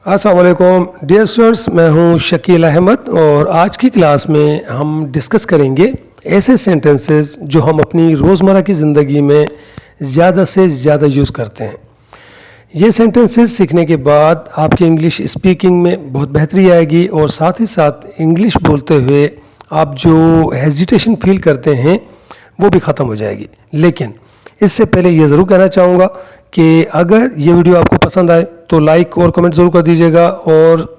अस्सलाम वालेकुम dear students, मैं हूं शकील अहमद और आज की क्लास में हम डिस्कस करेंगे ऐसे सेंटेंसेस जो हम अपनी रोज़मर्रा की ज़िंदगी में ज़्यादा से ज़्यादा यूज़ करते हैं। ये सेंटेंसेस सीखने के बाद आपकी इंग्लिश स्पीकिंग में बहुत बेहतरी आएगी और साथ ही साथ इंग्लिश बोलते हुए आप जो हेजिटेशन फील करते हैं वो भी ख़त्म हो जाएगी। लेकिन इससे पहले ये ज़रूर कहना चाहूँगा कि अगर ये वीडियो आपको पसंद आए तो लाइक और कमेंट ज़रूर कर दीजिएगा, और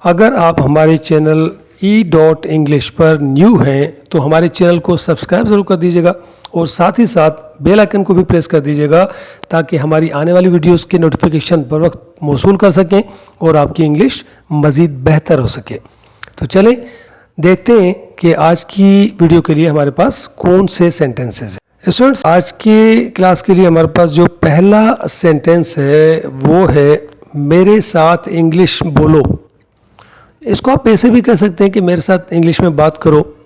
अगर आप हमारे चैनल E.English पर न्यू हैं तो हमारे चैनल को सब्सक्राइब ज़रूर कर दीजिएगा और साथ ही साथ बेल आइकन को भी प्रेस कर दीजिएगा ताकि हमारी आने वाली वीडियोस के नोटिफिकेशन पर वक्त मौसूल कर सकें और आपकी इंग्लिश मज़ीद बेहतर हो सके। तो चलें देखते हैं कि आज की वीडियो के लिए हमारे पास कौन से सेंटेंसेस हैं। स्टूडेंट्स, आज की क्लास के लिए हमारे पास जो पहला सेंटेंस है वो है मेरे साथ इंग्लिश बोलो। इसको आप ऐसे भी कह सकते हैं कि मेरे साथ इंग्लिश में बात करो,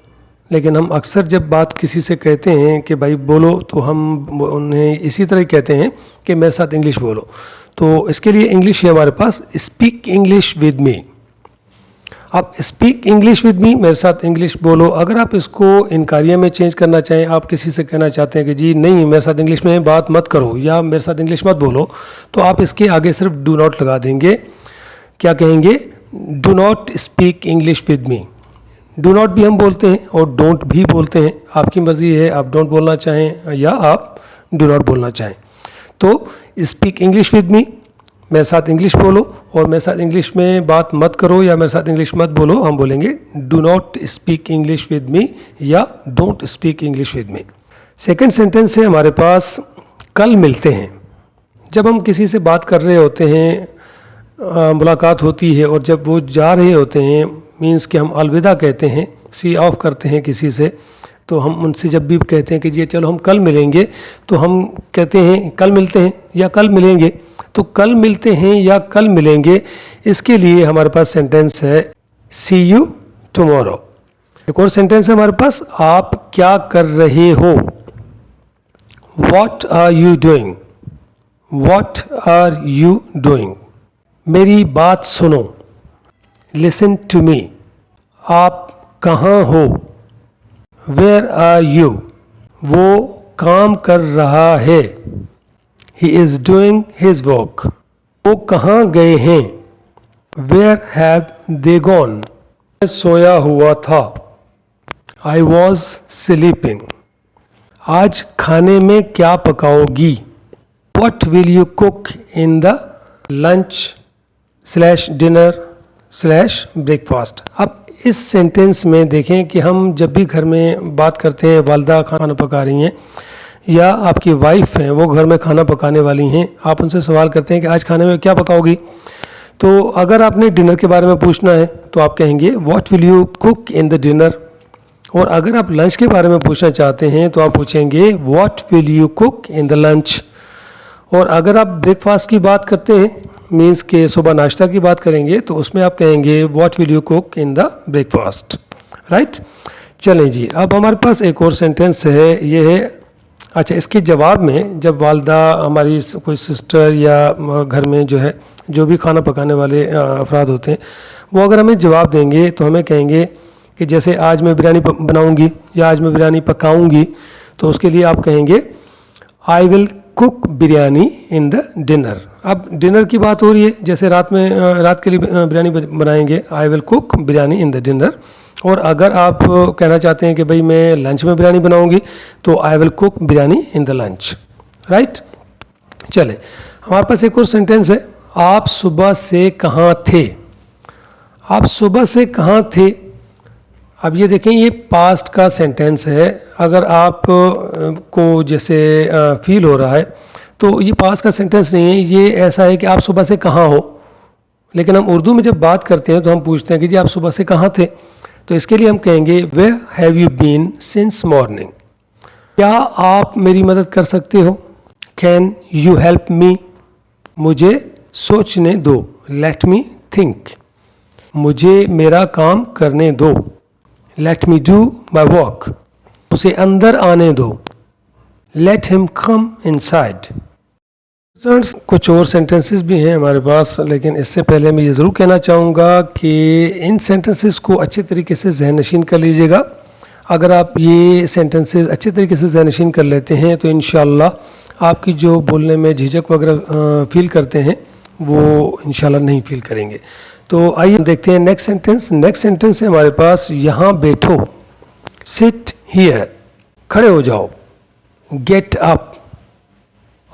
लेकिन हम अक्सर जब बात किसी से कहते हैं कि भाई बोलो तो हम उन्हें इसी तरह कहते हैं कि मेरे साथ इंग्लिश बोलो। तो इसके लिए इंग्लिश है हमारे पास स्पीक इंग्लिश विद मी। आप स्पीक इंग्लिश विद मी, मेरे साथ इंग्लिश बोलो। अगर आप इसको इनकारिया में चेंज करना चाहें, आप किसी से कहना चाहते हैं कि जी नहीं मेरे साथ इंग्लिश में बात मत करो या मेरे साथ इंग्लिश मत बोलो, तो आप इसके आगे सिर्फ डू नॉट लगा देंगे। क्या कहेंगे? Do not speak English with me. Do not भी हम बोलते हैं और डोंट भी बोलते हैं, आपकी मर्ज़ी है, आप डोंट बोलना चाहें या आप डू नॉट बोलना चाहें। तो स्पीक इंग्लिश विद मी, मेरे साथ इंग्लिश बोलो, और मेरे साथ इंग्लिश में बात मत करो या मेरे साथ इंग्लिश मत बोलो, हम बोलेंगे do not speak English with me या don't speak English with me. Second sentence है हमारे पास कल मिलते हैं। जब हम किसी से बात कर रहे होते हैं, मुलाकात होती है और जब वो जा रहे होते हैं, मीन्स कि हम अलविदा कहते हैं, सी ऑफ करते हैं किसी से, तो हम उनसे जब भी कहते हैं कि जी चलो हम कल मिलेंगे, तो हम कहते हैं कल मिलते हैं या कल मिलेंगे। तो कल मिलते हैं या कल मिलेंगे, इसके लिए हमारे पास सेंटेंस है सी यू टुमारो। एक और सेंटेंस है हमारे पास आप क्या कर रहे हो। What are you doing. What are you doing. मेरी बात सुनो। Listen to me. आप कहाँ हो। Where are you. वो काम कर रहा है। He is doing his work. वो कहाँ गए हैं। Where have they gone? मैं सोया हुआ था। I was sleeping. आज खाने में क्या पकाओगी। What will you cook in the lunch/dinner/breakfast? अब इस सेंटेंस में देखें कि हम जब भी घर में बात करते हैं, वालदा खाना पका रही हैं या आपकी वाइफ हैं वो घर में खाना पकाने वाली हैं, आप उनसे सवाल करते हैं कि आज खाने में क्या पकाओगी। तो अगर आपने डिनर के बारे में पूछना है तो आप कहेंगे what will you cook in the dinner, और अगर आप लंच के बारे में पूछना चाहते हैं तो आप पूछेंगे what will you cook in the lunch. और अगर आप ब्रेकफास्ट की बात करते हैं, मीन्स के सुबह नाश्ता की बात करेंगे, तो उसमें आप कहेंगे what will you cook in the breakfast. Right, चलें जी, अब हमारे पास एक और सेंटेंस है, ये है अच्छा इसके जवाब में जब वालदा हमारी कोई सिस्टर या घर में जो है जो भी खाना पकाने वाले अफराद होते हैं, वो अगर हमें जवाब देंगे तो हमें कहेंगे कि जैसे आज मैं बिरयानी बनाऊंगी या आज मैं बिरयानी पकाऊंगी, तो उसके लिए आप कहेंगे I will cook biryani in the dinner. अब डिनर की बात हो रही है, जैसे रात के लिए बिरयानी बनाएंगे, I will cook biryani in the dinner. और अगर आप कहना चाहते हैं कि भाई मैं लंच में बिरयानी बनाऊंगी, तो I will cook biryani in the lunch. Right, चले हमारे पास एक और सेंटेंस है आप सुबह से कहाँ थे। आप सुबह से कहाँ थे। अब ये देखें, ये पास्ट का सेंटेंस है। अगर आप को जैसे फील हो रहा है तो ये पास्ट का सेंटेंस नहीं है, ये ऐसा है कि आप सुबह से कहाँ हो। लेकिन हम उर्दू में जब बात करते हैं तो हम पूछते हैं कि जी आप सुबह से कहाँ थे, तो इसके लिए हम कहेंगे where have you been since morning. क्या आप मेरी मदद कर सकते हो। Can you help me. मुझे सोचने दो। Let me think. मुझे मेरा काम करने दो। Let me do my work. उसे अंदर आने दो। Let him come inside. Students, कुछ और सेंटेंसेस भी हैं हमारे पास, लेकिन इससे पहले मैं ये ज़रूर कहना चाहूँगा कि इन सेंटेंसेस को अच्छे तरीके से ज़हन-नशीन कर लीजिएगा। अगर आप ये सेंटेंसेस अच्छे तरीके से ज़हन-नशीन कर लेते हैं तो इंशाअल्लाह आपकी जो बोलने में झिझक वगैरह फील करते हैं वो इंशाअल्लाह नहीं फील करेंगे। तो आइए देखते हैं नेक्स्ट सेंटेंस। नेक्स्ट सेंटेंस है हमारे पास, यहाँ बैठो, सिट हियर, खड़े हो जाओ, गेट अप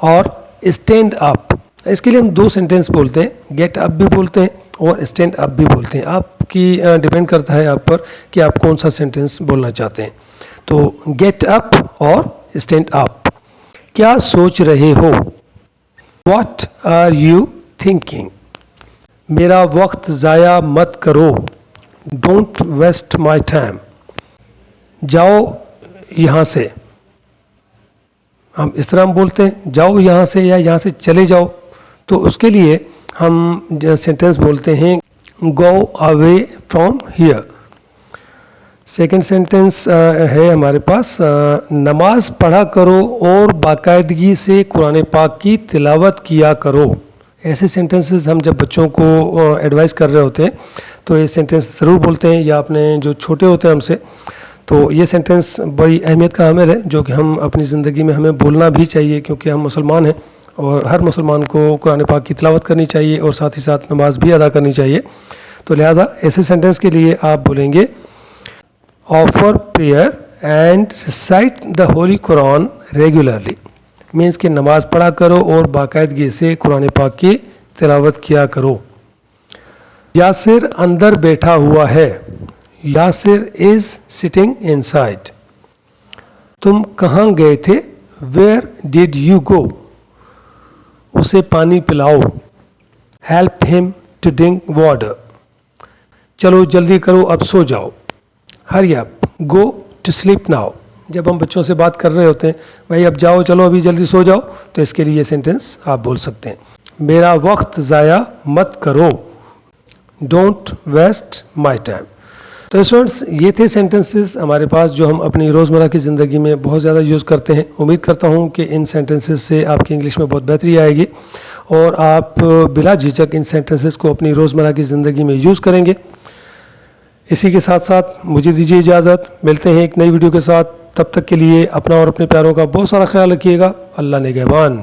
और स्टैंड अप। इसके लिए हम दो सेंटेंस बोलते हैं, गेट अप भी बोलते हैं और स्टैंड अप भी बोलते हैं। आपकी डिपेंड करता है आप पर कि आप कौन सा सेंटेंस बोलना चाहते हैं। तो गेट अप और स्टैंड अप। क्या सोच रहे हो? What are you thinking? मेरा वक्त ज़ाया मत करो, डोंट वेस्ट माई टाइम। जाओ यहाँ से, हम इस तरह हम बोलते हैं, जाओ यहाँ से या यहाँ से चले जाओ। तो उसके लिए हम सेंटेंस बोलते हैं go away from here. Second sentence है हमारे पास, नमाज पढ़ा करो और बाकायदगी से कुरान पाक की तिलावत किया करो। ऐसे सेंटेंसेस हम जब बच्चों को एडवाइस कर रहे होते हैं तो ये सेंटेंस ज़रूर बोलते हैं, या अपने जो छोटे होते हैं हमसे, तो ये सेंटेंस बड़ी अहमियत का हामिल है जो कि हम अपनी ज़िंदगी में हमें बोलना भी चाहिए, क्योंकि हम मुसलमान हैं और हर मुसलमान को कुरान पाक की तिलावत करनी चाहिए और साथ ही साथ नमाज भी अदा करनी चाहिए। तो लिहाजा ऐसे सेंटेंस के लिए आप बोलेंगे offer prayer and recite the Holi Quran regularly. Means कि नमाज पढ़ा करो और बाकायदगी से कुरान पाक की तिलावत किया करो। यासिर अंदर बैठा हुआ है, यासिर इज सिटिंग इनसाइड। तुम कहाँ गए थे? Where did you go? उसे पानी पिलाओ, help him to drink water. चलो जल्दी करो, अब सो जाओ, hurry up, go to sleep now. जब हम बच्चों से बात कर रहे होते हैं, भाई अब जाओ, चलो अभी जल्दी सो जाओ, तो इसके लिए ये सेंटेंस आप बोल सकते हैं, मेरा वक्त ज़ाया मत करो, डोंट वेस्ट माई टाइम। तो स्टूडेंट्स, ये थे सेंटेंसेस हमारे पास जो हम अपनी रोज़मर्रा की ज़िंदगी में बहुत ज़्यादा यूज़ करते हैं। उम्मीद करता हूँ कि इन सेंटेंसेस से आपकी इंग्लिश में बहुत बेहतरी आएगी और आप बिला झिझक इन सेंटेंसेस को अपनी रोज़मर्रा की ज़िंदगी में यूज़ करेंगे। इसी के साथ साथ मुझे दीजिए इजाज़त, मिलते हैं एक नई वीडियो के साथ। तब तक के लिए अपना और अपने प्यारों का बहुत सारा ख्याल रखिएगा। अल्लाह निगहबान।